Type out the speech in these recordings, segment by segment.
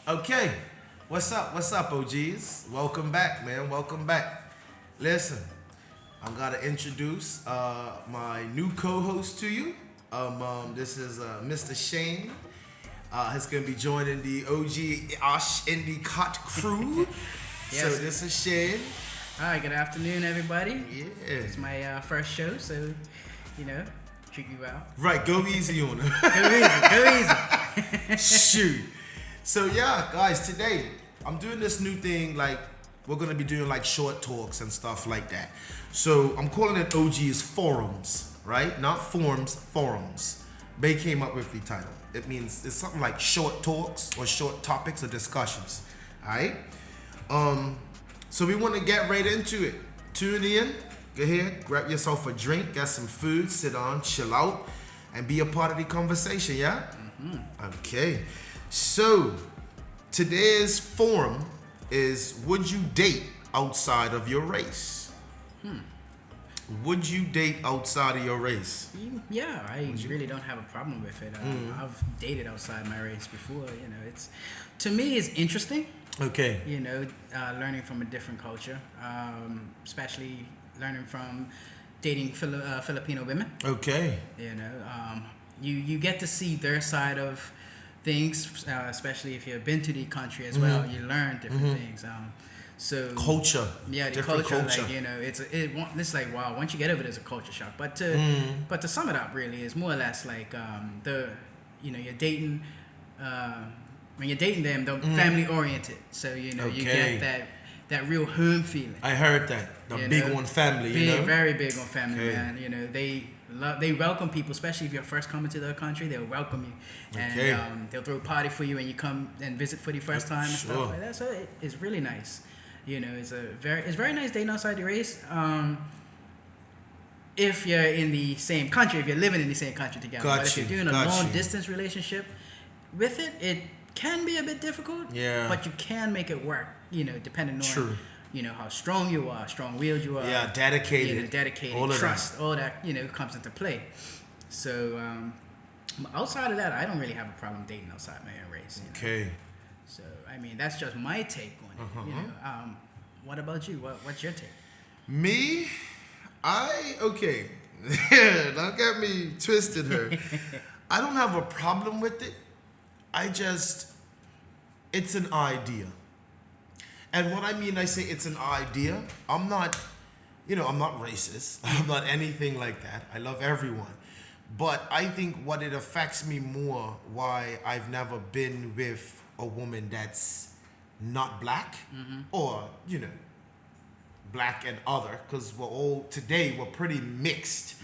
Okay, what's up, OGs? Welcome back, man. Welcome back. Listen, I'm gonna introduce my new co-host to you. This is Mr. Shane. He's gonna be joining the OG Osh Indie Cot crew. So Yes. this is Shane. Hi, good afternoon, everybody. Yeah. It's my first show, so you know, treat you well. Right, go easy on him. Go easy. Shoot. So yeah, guys, today I'm doing this new thing. Like we're gonna be doing like short talks and stuff like that. So I'm calling it OG's Forums, right? Not forms, forums. They came up with the title. It means it's something like short talks or short topics or discussions. Alright? So we want to get right into it. Tune in, go ahead, grab yourself a drink, get some food, sit down, chill out, and be a part of the conversation, yeah? Okay. So today's forum is, would you date outside of your race? Would you date outside of your race? Yeah, I really don't have a problem with it. I've dated outside my race before. You know, to me it's interesting. Okay. You know, learning from a different culture, especially learning from dating Filipino women. Okay. You know, you get to see their side of things, especially if you've been to the country as well. You learn different things. So Culture. yeah, the Different culture, like, you know, it's like, wow, once you get over it, it's a culture shock. But to sum it up, really, is more or less like you're dating. When you're dating them, they're family oriented, so you know you get that real home feeling. I heard that. The You big know, one family, Big, you know? very big on family, Okay. man. You know, they welcome people, especially if you're first coming to their country. They'll welcome you, and Okay. they'll throw a party for you when you come and visit for the first time and Sure. stuff like that. So it's really nice. You know, it's very nice dating outside the race. If you're in the same country, if you're living in the same country together, but if you're doing a long distance relationship, with it can be a bit difficult. Yeah. But you can make it work. You know, depending on True. you know how strong you are, strong-willed you are. Yeah, dedicated. You know, dedicated, All of trust, all that, you know, comes into play. So outside of that, I don't really have a problem dating outside my own race. You know? Okay. So I mean, that's just my take on it. You know, what about you? What's your take? Me? Okay. Don't get me twisted here. I don't have a problem with it. It's an idea. And what I mean, I say it's an idea. I'm not racist. I'm not anything like that. I love everyone. But I think what it affects me more, why I've never been with a woman that's not black or, you know, black and other, because we're pretty mixed.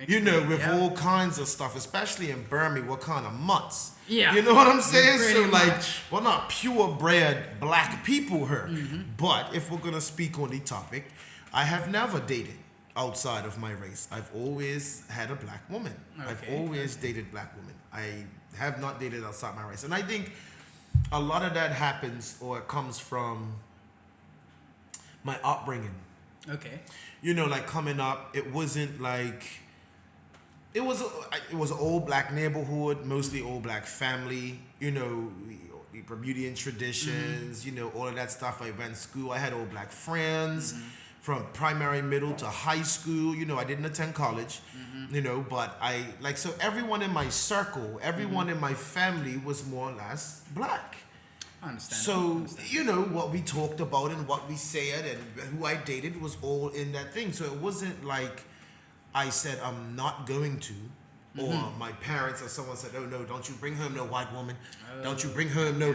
You know, with all kinds of stuff, especially in Birmingham, we're kind of mutts. Yeah. You know what I'm saying? Pretty So, like, much. we're not purebred black people here. But if we're going to speak on the topic, I have never dated outside of my race. I've always had a black woman. I've Okay. always dated black women. I have not dated outside my race. And I think a lot of that happens or it comes from my upbringing. Okay. You know, like coming up, it wasn't like it was an old black neighborhood, mostly old black family. You know, the Bermudian traditions. You know, all of that stuff. I went to school. I had old black friends from primary, middle to high school. You know, I didn't attend college. You know, but so everyone in my circle, everyone in my family was more or less black. I understand. So, you know, what we talked about and what we said and who I dated was all in that thing. So it wasn't like I said I'm not going to, or my parents or someone said, oh no, don't you bring home no white woman. Don't you bring home no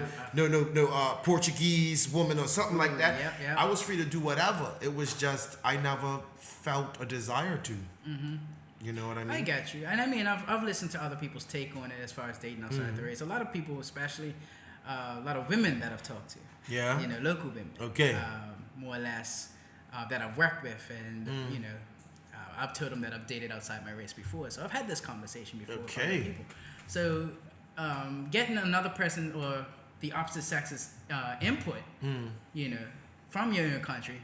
Portuguese woman or something like that. Yeah. I was free to do whatever. It was just I never felt a desire to. You know what I mean? I get you, and I mean I've listened to other people's take on it as far as dating outside the race. A lot of people, especially a lot of women that I've talked to. Yeah. You know, local women. Okay. More or less that I've worked with, and you know, I've told them that I've dated outside my race before. So I've had this conversation before with other people. So getting another person or the opposite sex's input, you know, from your own country,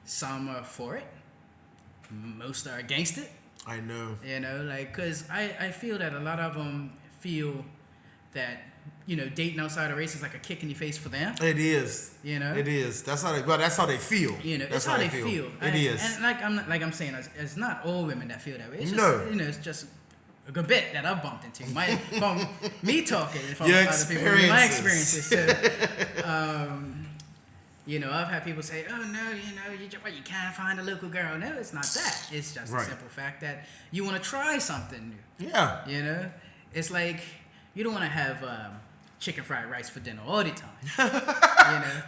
some are for it, most are against it. I know. You know, like, because I feel that a lot of them feel that dating outside a race is like a kick in the face for them. It is. It is. That's how they feel. That's how they feel. It is. And I'm saying, it's not all women that feel that way. It's no. Just, it's just a good bit that I've bumped into. From me talking, from your other people, my experiences. So, I've had people say, "Oh no, you can't find a local girl." No, it's not that. It's just a simple fact that you want to try something new. Yeah. It's like you don't want to have chicken fried rice for dinner all the time.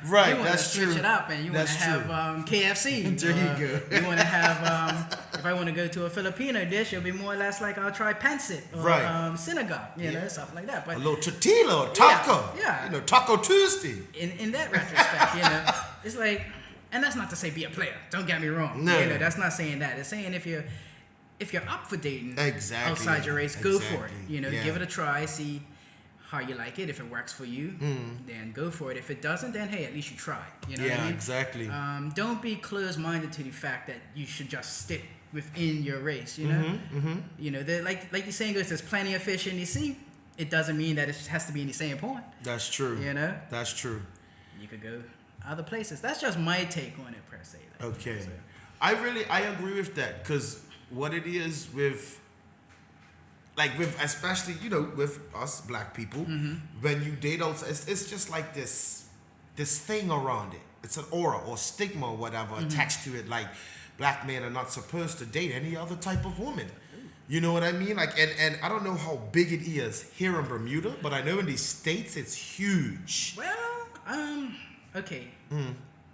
Right. You want to That's switch true. it up, and you want to have KFC. There you go. You want to have if I want to go to a Filipino dish, it'll be more or less like I'll try pancit or synagogue, stuff like that. But a little tortilla or taco. Yeah. Taco Tuesday. In that retrospect, it's like, and that's not to say be a player. Don't get me wrong. No. That's not saying that. It's saying if you're up for dating outside your race, go for it. Give it a try, see how you like it. If it works for you, then go for it. If it doesn't, then hey, at least you tried. What I mean? Exactly. Don't be closed-minded to the fact that you should just stick within your race. Like the saying goes, there's plenty of fish in the sea. It doesn't mean that it has to be in the same pond. That's true. That's true. You could go other places. That's just my take on it per se. Okay. So. I agree with that, because what it is with especially with us black people, when you date outside, it's just like this thing around it. It's an aura or stigma or whatever attached to it. Like, black men are not supposed to date any other type of woman. You know what I mean? Like, and I don't know how big it is here in Bermuda, but I know in these States it's huge. Well, okay.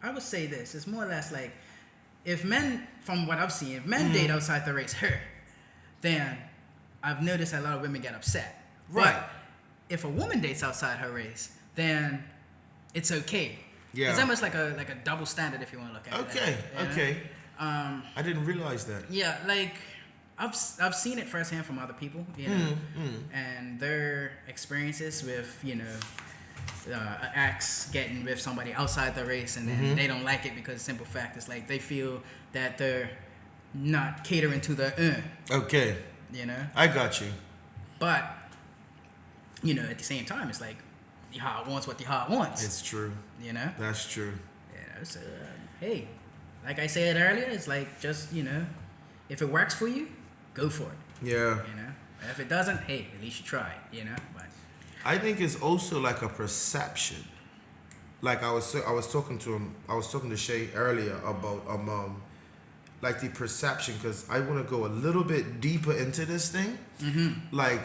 I would say this. It's more or less like, if men, from what I've seen, if men date outside the race here, then I've noticed a lot of women get upset. Right. But if a woman dates outside her race, then it's okay. Yeah. It's almost like a double standard, if you want to look at it. Okay. Okay. I didn't realize that. Yeah, like I've seen it firsthand from other people, and their experiences with an ex getting with somebody outside the race, and then they don't like it because the simple fact is like they feel that they're not catering to their Okay. I got you. But at the same time, it's like the heart wants what the heart wants. It's true. That's true. So hey, like I said earlier, it's like just if it works for you, go for it. Yeah. If it doesn't, hey, at least you tried. But I think it's also like a perception. Like I was talking to Shay earlier about like the perception, because I want to go a little bit deeper into this thing. Like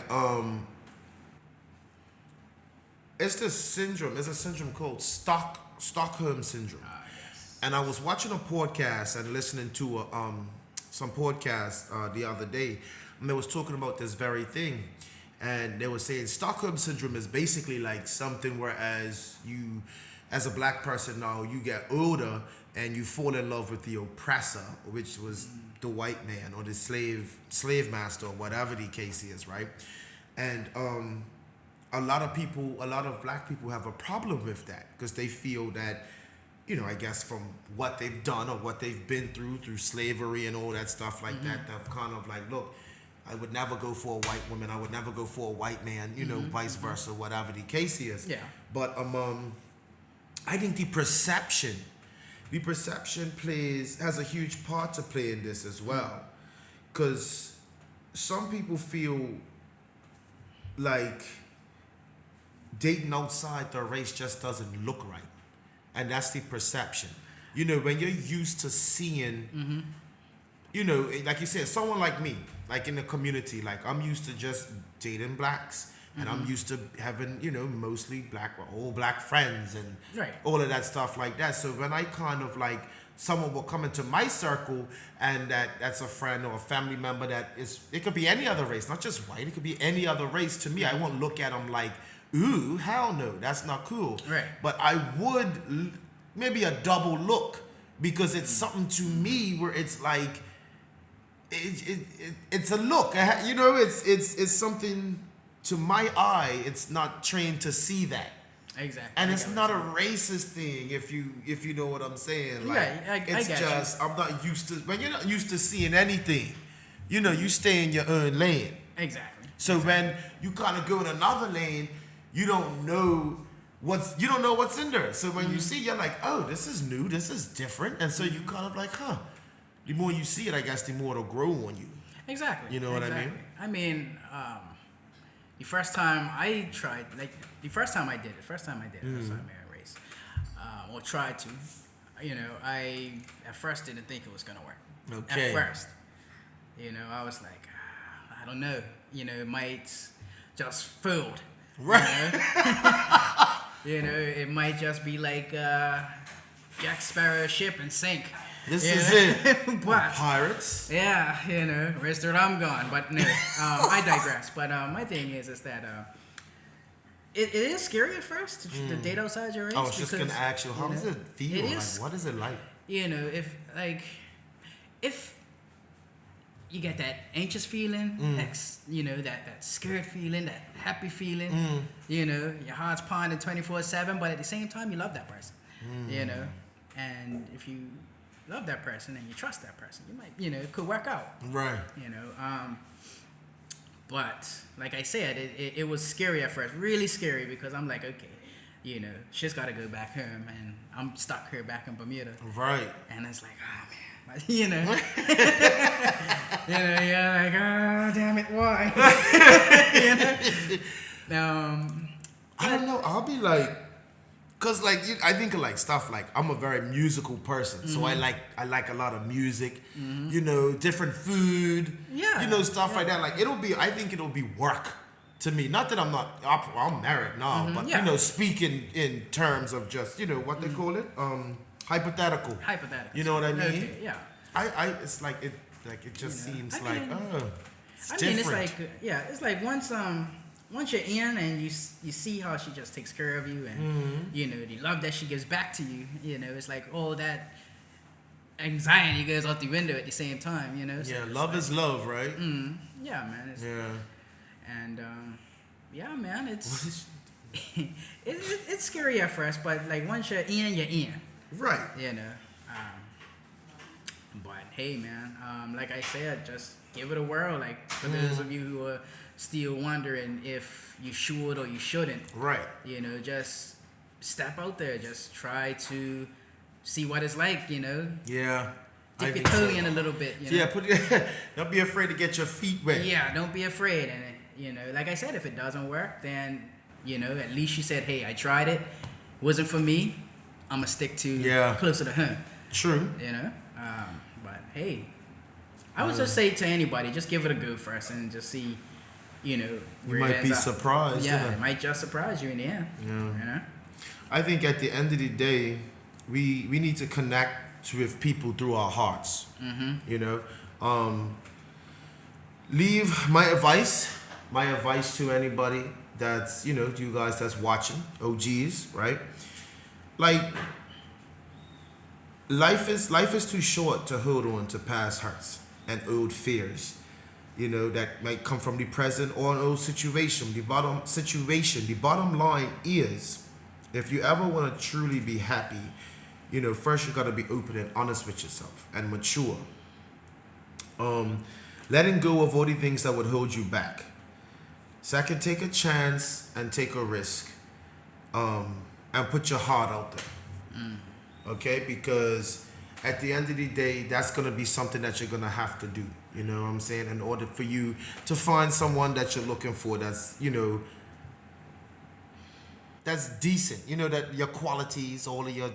it's this syndrome. It's a syndrome called Stockholm Syndrome. Yes. And I was watching a podcast and listening to some podcast the other day, and they was talking about this very thing. And they were saying Stockholm Syndrome is basically like something whereas you, as a black person now, you get older and you fall in love with the oppressor, which was the white man or the slave master or whatever the case is, right? And a lot of black people have a problem with that, because they feel that, I guess from what they've done or what they've been through slavery and all that stuff like that, they've kind of like, look, I would never go for a white woman, I would never go for a white man, vice versa, whatever the case is. Yeah. But I think the perception has a huge part to play in this as well, because some people feel like dating outside their race just doesn't look right, and that's the perception. When you're used to seeing, like you said, someone like me, like in the community, like I'm used to just dating blacks, and I'm used to having, mostly black or all black friends and all of that stuff like that. So when I kind of like, someone will come into my circle and that's a friend or a family member it could be any other race, not just white, it could be any other race. To me, I won't look at them like, ooh, hell no, that's not cool. Right. But I would maybe a double look, because it's something to me where it's like, it's a look, it's something to my eye. It's not trained to see that. Exactly. And it's not a racist thing, if you know what I'm saying. Like, I it's just you. I'm not used to, when you're not used to seeing anything, you stay in your own lane. Exactly. So when you kind of go in another lane, you don't know what's in there. So when you see, you're like, oh, this is new, this is different, and so you kind of like, huh. The more you see it, I guess, the more it'll grow on you. Exactly. You know what I mean? I mean, the first time I tried, like the first time I did it, outside my race, or tried to, I at first didn't think it was gonna work. Okay. At first, I was like, I don't know, it might just fold. Right. It might just be like Jack Sparrow ship and sink. This is it. But, pirates. Yeah, rest of it, I'm gone. But no, I digress. But my thing is that it is scary at first to date outside your race. I was just gonna ask you, how does it feel? What is it like? If you get that anxious feeling, that scared feeling, that happy feeling, your heart's pounding 24/7, but at the same time you love that person, and if you love that person and you trust that person, you might, it could work out. Right. But like I said, it was scary at first, really scary, because I'm like, okay, she's got to go back home and I'm stuck here back in Bermuda. Right. And it's like, oh man, you're like, oh damn it, why? I don't know. I'll be like, cause like I think of like stuff like I'm a very musical person, so I like a lot of music, different food, stuff like that. Like I think it'll be work to me. Not that I'm married now, but speaking in terms of just what they call it, hypothetical. Hypothetical. You know what I mean? Okay, yeah. It's like it just seems it's I different. mean, it's like it's like once you're in and you see how she just takes care of you and the love that she gives back to you, it's like all that anxiety goes out the window at the same time, So love is love, right? Yeah, man. And man, it's it's scary at first, but like once you're in. Right. But hey, man, like I said, just give it a whirl. Like for those of you who are still wondering if you should or you shouldn't, right? Just step out there. Just try to see what it's like. Yeah. Dip your toe in a little bit. Yeah. Don't be afraid to get your feet wet. Yeah. Don't be afraid. And like I said, if it doesn't work, then at least you said, hey, I tried it. Wasn't for me. I'm gonna stick to closer to home. True. But hey, I would just say to anybody, just give it a go first and just see, you might be surprised. Yeah, it might just surprise you in the end. Yeah. I think at the end of the day, we need to connect with people through our hearts. Leave my advice to anybody that's you guys that's watching, OGs, right? Like, life is too short to hold on to past hurts and old fears, that might come from the present or an old situation. The bottom line is, if you ever want to truly be happy, first you got to be open and honest with yourself and mature. Letting go of all the things that would hold you back. Second, take a chance and take a risk. And put your heart out there. Okay? Because at the end of the day, that's going to be something that you're going to have to do. You know what I'm saying? In order for you to find someone that you're looking for that's, that's decent. That your qualities, all of your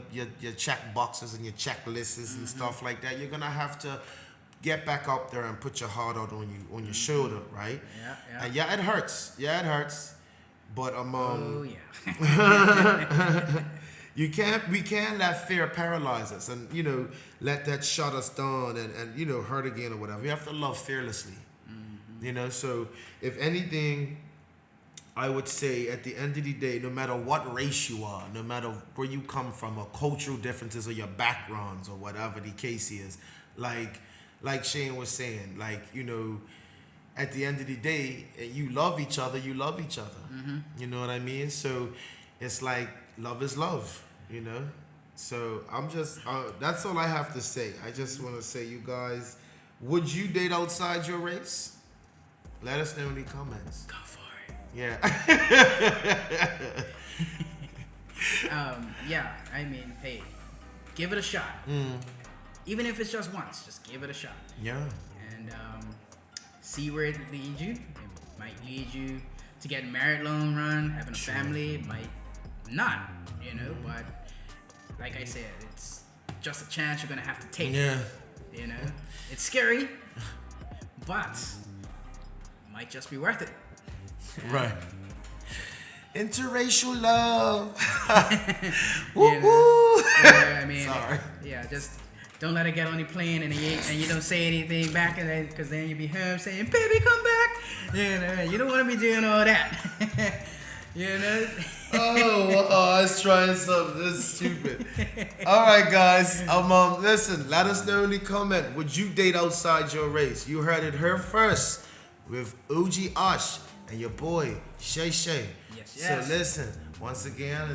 check boxes and your checklists and stuff like that, you're going to have to get back up there and put your heart out on your shoulder, right? Yeah. And it hurts. Yeah, it hurts. But oh yeah. we can't let fear paralyze us and let that shut us down and hurt again or whatever. We have to love fearlessly. So if anything, I would say at the end of the day, no matter what race you are, no matter where you come from, or cultural differences or your backgrounds or whatever the case is, like Shane was saying, at the end of the day, you love each other. You know what I mean? So it's like love is love, So I'm just, that's all I have to say. I just want to say, you guys, would you date outside your race? Let us know in the comments. Go for it. Yeah. Yeah, I mean, hey, give it a shot. Even if it's just once, just give it a shot. Yeah. And see where it leads you. It might lead you to getting married long run, having a family. It might not, you know. But like I said, it's just a chance you're gonna have to take. Yeah. You know, it's scary, but might just be worth it. Right. Interracial love. Woo woo. I mean, sorry. Yeah, just don't let it get on the plane and you don't say anything back, and then because then you be home saying, "Baby, come back." You know, you don't want to be doing all that. You know. I was trying something. That's stupid. All right, guys. Listen. Let us know in the comment. Would you date outside your race? You heard it here first with OG Osh and your boy Shay Shay. Yes. So listen. Once again,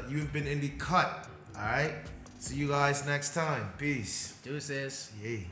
you've been in the cut. All right. See you guys next time. Peace. Deuces. Yay.